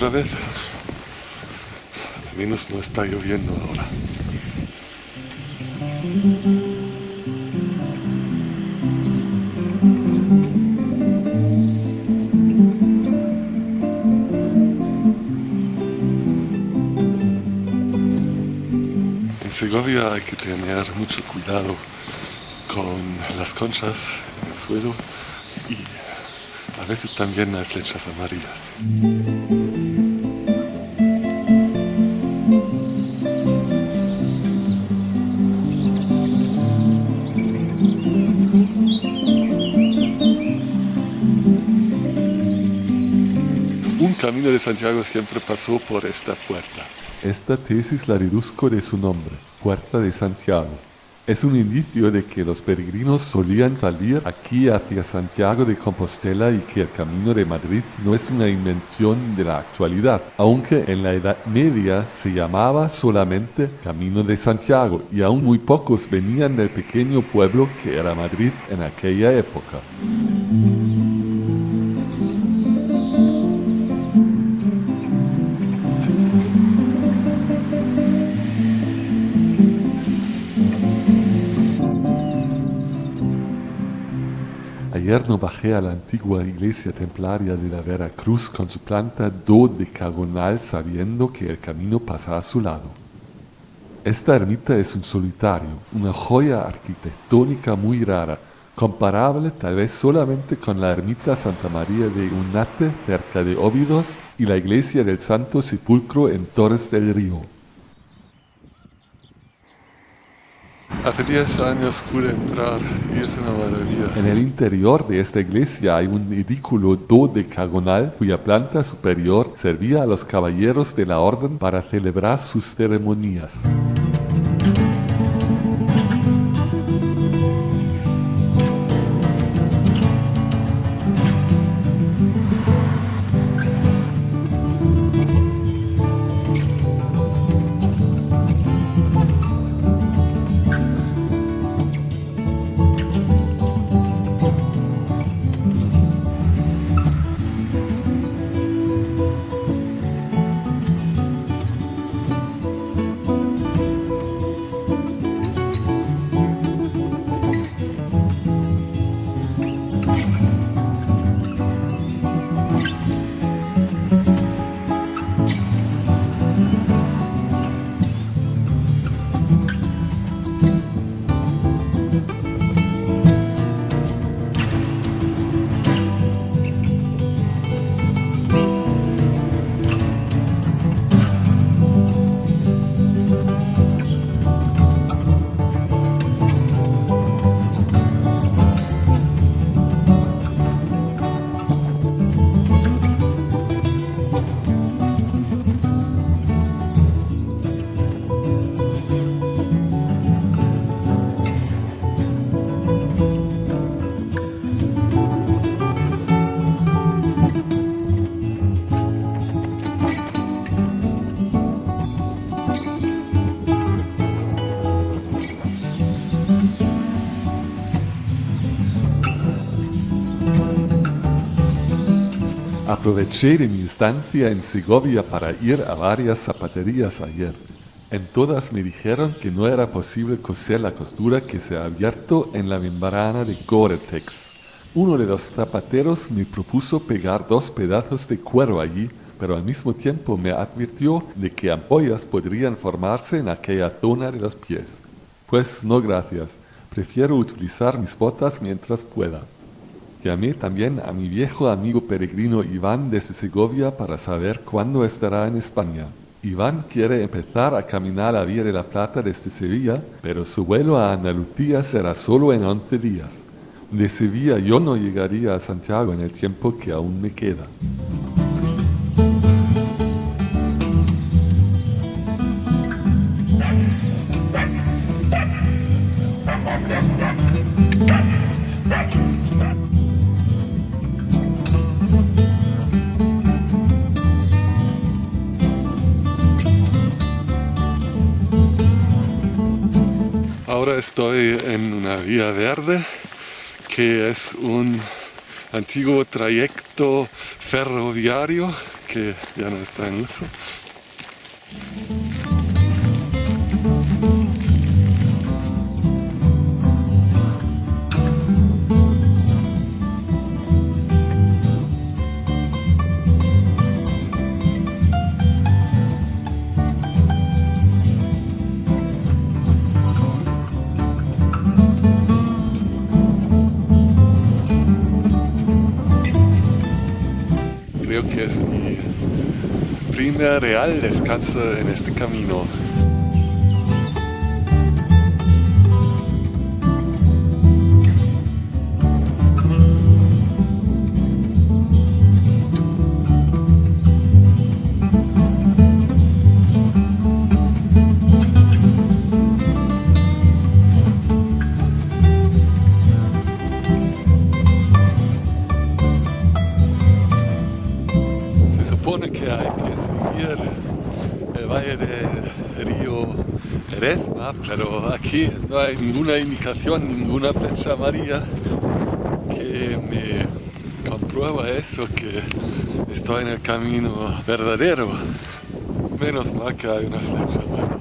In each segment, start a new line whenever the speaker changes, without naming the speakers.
otra vez. Al menos no está lloviendo ahora. En Segovia hay que tener mucho cuidado con las conchas en el suelo y a veces también hay flechas amarillas. Un camino de Santiago siempre pasó por esta puerta. Esta tesis la deduzco de su nombre, Puerta de Santiago. Es un indicio de que los peregrinos solían salir aquí hacia Santiago de Compostela y que el Camino de Madrid no es una invención de la actualidad, aunque en la Edad Media se llamaba solamente Camino de Santiago y aún muy pocos venían del pequeño pueblo que era Madrid en aquella época. Ayer no bajé a la antigua iglesia templaria de la Veracruz con su planta dodecagonal sabiendo que el camino pasa a su lado. Esta ermita es un solitario, una joya arquitectónica muy rara, comparable tal vez solamente con la ermita Santa María de Unate cerca de Óbidos y la iglesia del Santo Sepulcro en Torres del Río. Hace 10 años pude entrar y es una maravilla. En el interior de esta iglesia hay un edículo dodecagonal cuya planta superior servía a los caballeros de la orden para celebrar sus ceremonias. Aproveché de mi estancia en Segovia para ir a varias zapaterías ayer. En todas me dijeron que no era posible coser la costura que se ha abierto en la membrana de Gore-Tex. Uno de los zapateros me propuso pegar 2 pedazos de cuero allí, pero al mismo tiempo me advirtió de que ampollas podrían formarse en aquella zona de los pies. Pues no gracias, prefiero utilizar mis botas mientras pueda. Llamé también a mi viejo amigo peregrino Iván desde Segovia para saber cuándo estará en España. Iván quiere empezar a caminar a Vía de la Plata desde Sevilla, pero su vuelo a Andalucía será solo en 11 días. De Sevilla yo no llegaría a Santiago en el tiempo que aún me queda. Ahora estoy en una vía verde que es un antiguo trayecto ferroviario que ya no está en uso. Creo que es mi primer real descanso en este camino. Se supone que hay que seguir el valle del río Eresma, pero aquí no hay ninguna indicación, ninguna flecha amarilla que me comprueba eso, que estoy en el camino verdadero. Menos mal que hay una flecha amarilla.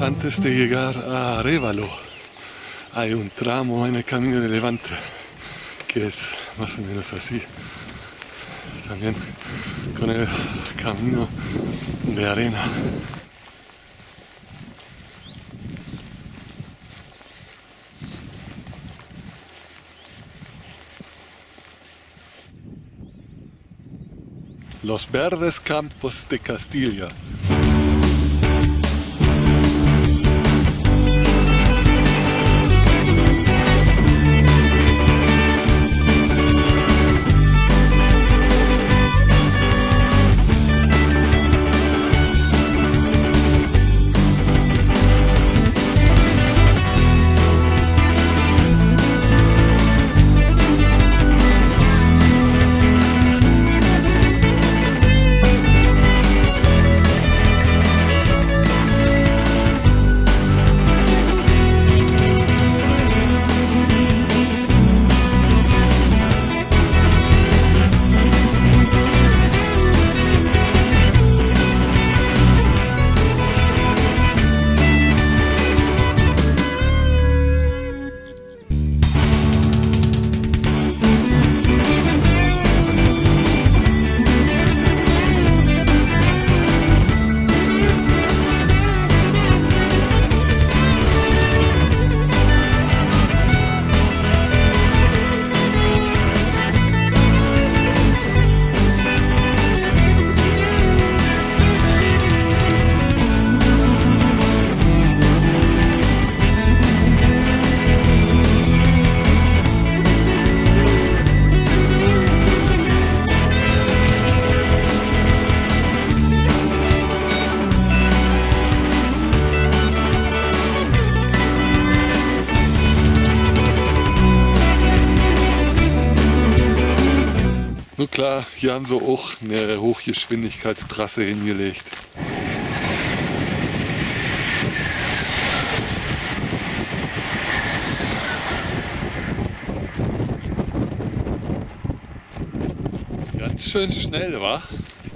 Antes de llegar a Arévalo hay un tramo en el camino de Levante que es más o menos así, también con el camino de arena. Los verdes campos de Castilla. Nur klar, hier haben sie auch eine Hochgeschwindigkeitstrasse hingelegt. Ganz schön schnell, wa?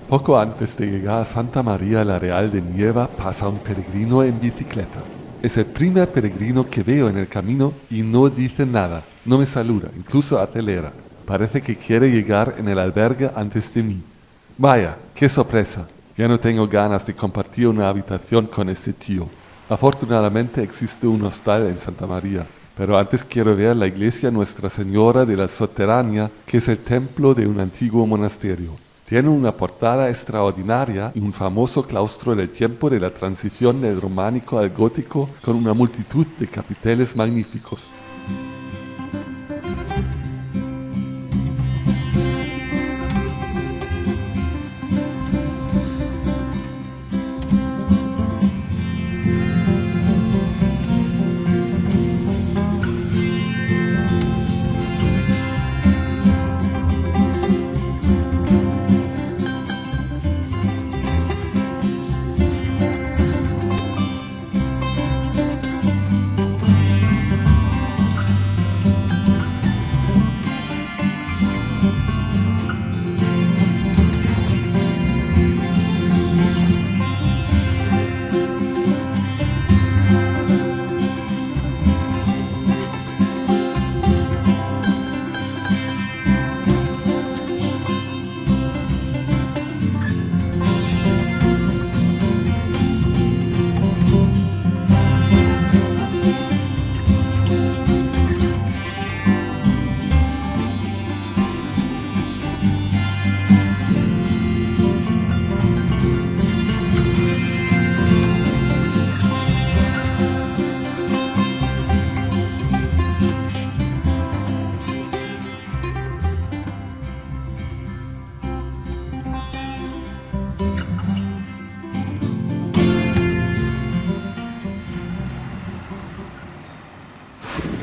Poco antes de llegar a Santa María la Real de Nieva pasa un peregrino en bicicleta. Es el primer peregrino que veo en el camino y no dice nada, no me saluda, incluso acelera. Parece que quiere llegar en el albergue antes de mí. Vaya, qué sorpresa. Ya no tengo ganas de compartir una habitación con este tío. Afortunadamente existe un hostal en Santa María, pero antes quiero ver la iglesia Nuestra Señora de la Soterrania, que es el templo de un antiguo monasterio. Tiene una portada extraordinaria y un famoso claustro del tiempo de la transición del románico al gótico con una multitud de capiteles magníficos.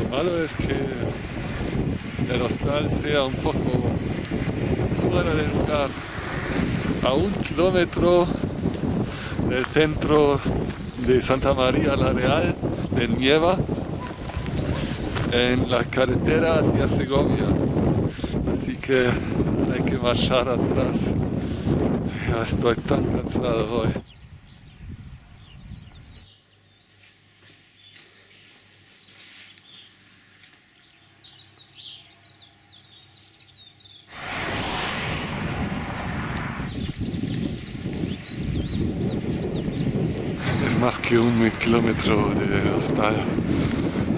Lo malo es que el hostal sea un poco fuera del lugar, a 1 kilómetro del centro de Santa María la Real, de Nieva, en la carretera hacia Segovia. Así que hay que marchar atrás. Ya estoy tan cansado hoy. Es más que 1 kilómetro de hostal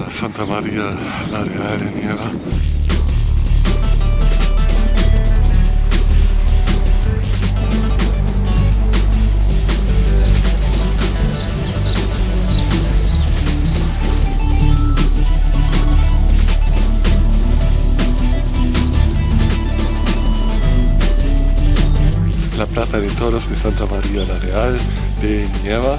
a Santa María la Real de Nieva. La Plaza de Toros de Santa María la Real de Nieva.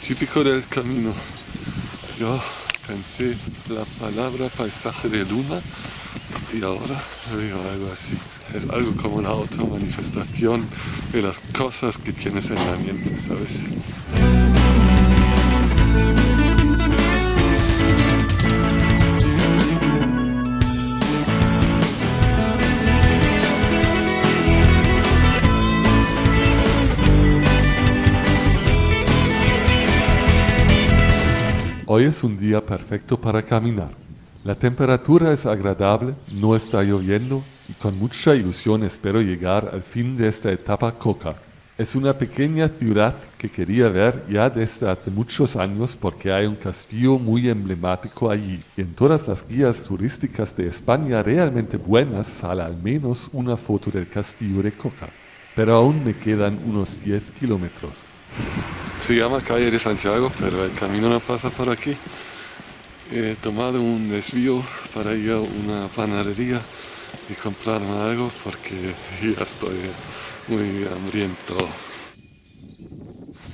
Típico del camino. Yo pensé la palabra paisaje de luna y ahora veo algo así. Es algo como la automanifestación de las cosas que tienes en la mente, ¿sabes? Hoy es un día perfecto para caminar. La temperatura es agradable, no está lloviendo y con mucha ilusión espero llegar al fin de esta etapa Coca. Es una pequeña ciudad que quería ver ya desde hace muchos años porque hay un castillo muy emblemático allí. Y en todas las guías turísticas de España realmente buenas sale al menos una foto del castillo de Coca. pero aún me quedan unos 10 kilómetros.
Se llama Calle de Santiago, pero el camino no pasa por aquí. He tomado un desvío para ir a una panadería y comprarme algo porque ya estoy muy hambriento.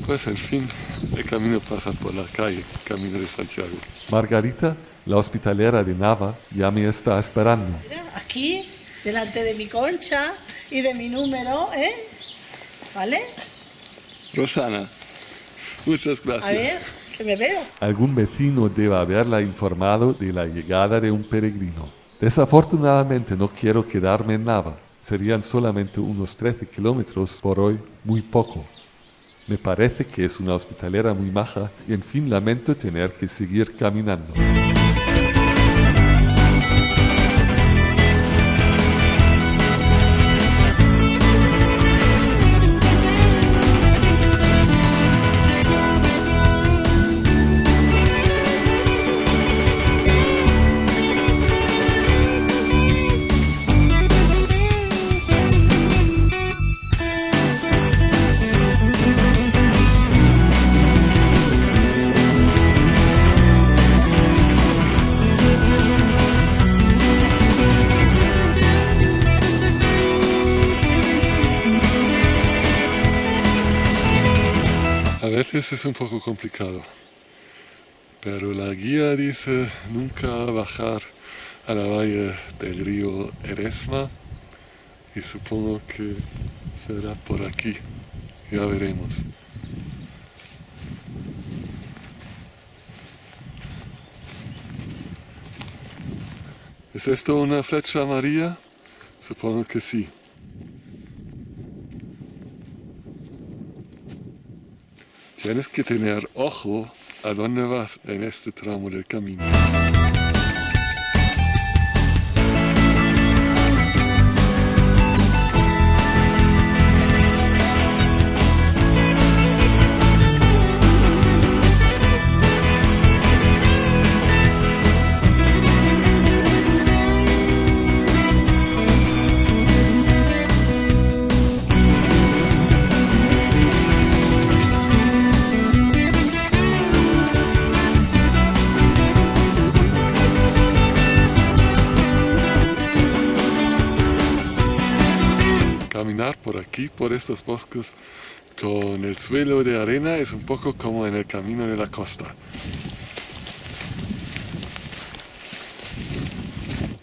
Pues en fin, el camino pasa por la calle, Camino de Santiago.
Margarita, la hospitalera de Nava, ya me está esperando.
Mira, aquí, delante de mi concha y de mi número, ¿vale?
Rosana, muchas gracias.
A ver, que me veo.
Algún vecino debe haberla informado de la llegada de un peregrino. Desafortunadamente no quiero quedarme en Nava. Serían solamente unos 13 kilómetros por hoy, muy poco. Me parece que es una hospitalera muy maja y en fin lamento tener que seguir caminando.
A veces es un poco complicado, pero la guía dice nunca bajar a la valle del río Eresma y supongo que será por aquí, ya veremos. ¿Es esto una flecha amarilla? Supongo que sí. Tienes que tener ojo a dónde vas en este tramo del camino. Caminar por aquí, por estos bosques, con el suelo de arena es un poco como en el camino de la costa.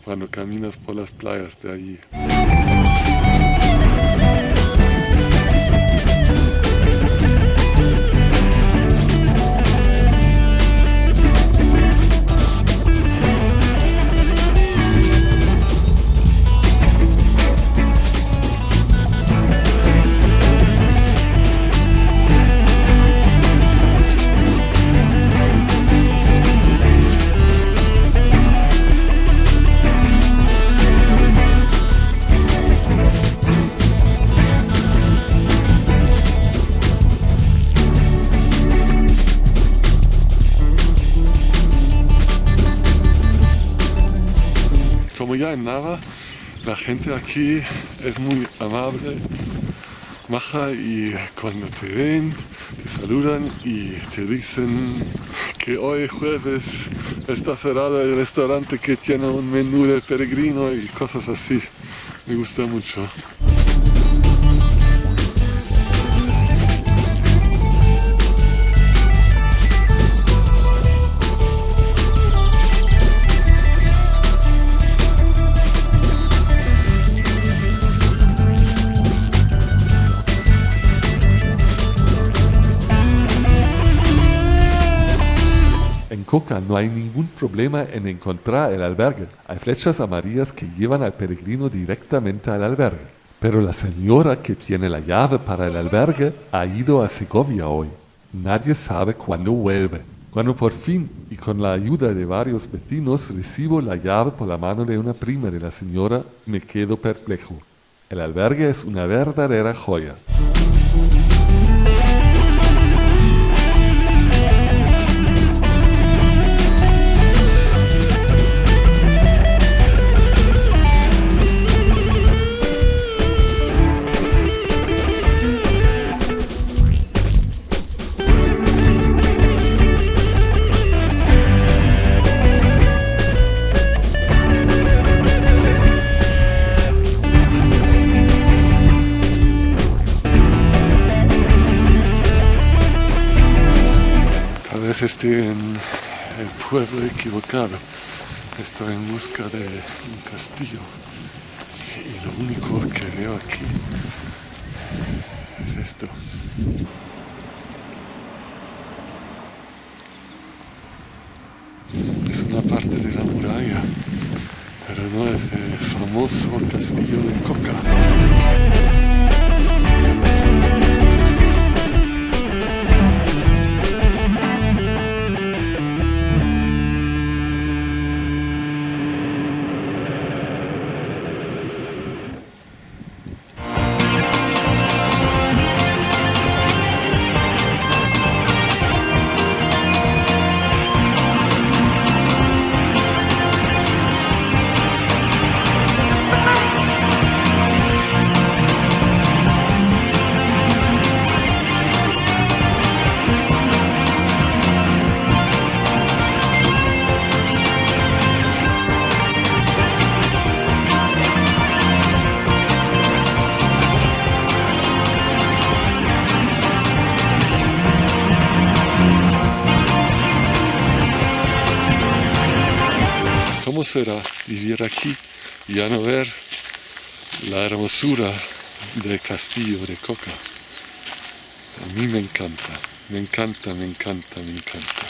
Cuando caminas por las playas de allí. Como ya en Nava, la gente aquí es muy amable, maja, y cuando te ven, te saludan y te dicen que hoy jueves está cerrado el restaurante que tiene un menú del peregrino y cosas así. Me gusta mucho.
En Coca no hay ningún problema en encontrar el albergue. Hay flechas amarillas que llevan al peregrino directamente al albergue. Pero la señora que tiene la llave para el albergue ha ido a Segovia hoy. Nadie sabe cuándo vuelve. Cuando por fin, y con la ayuda de varios vecinos, recibo la llave por la mano de una prima de la señora, me quedo perplejo. El albergue es una verdadera joya.
vez estoy en el pueblo equivocado. Estoy en busca de un castillo. Y lo único que veo aquí es esto. Es una parte de la muralla, pero no es el famoso castillo de Coca. ¿Cómo será vivir aquí y ya no ver la hermosura del castillo de Coca? A mí me encanta, me encanta, me encanta, me encanta.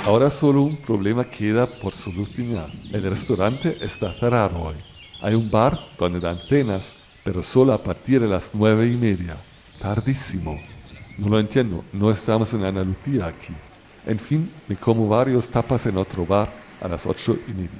Ahora solo un problema queda por solucionar. El restaurante está cerrado hoy. Hay un bar donde dan cenas, pero solo a partir de las 9:30. Tardísimo. No lo entiendo, no estamos en Andalucía aquí. En fin, me como varios tapas en otro bar a las 8:30.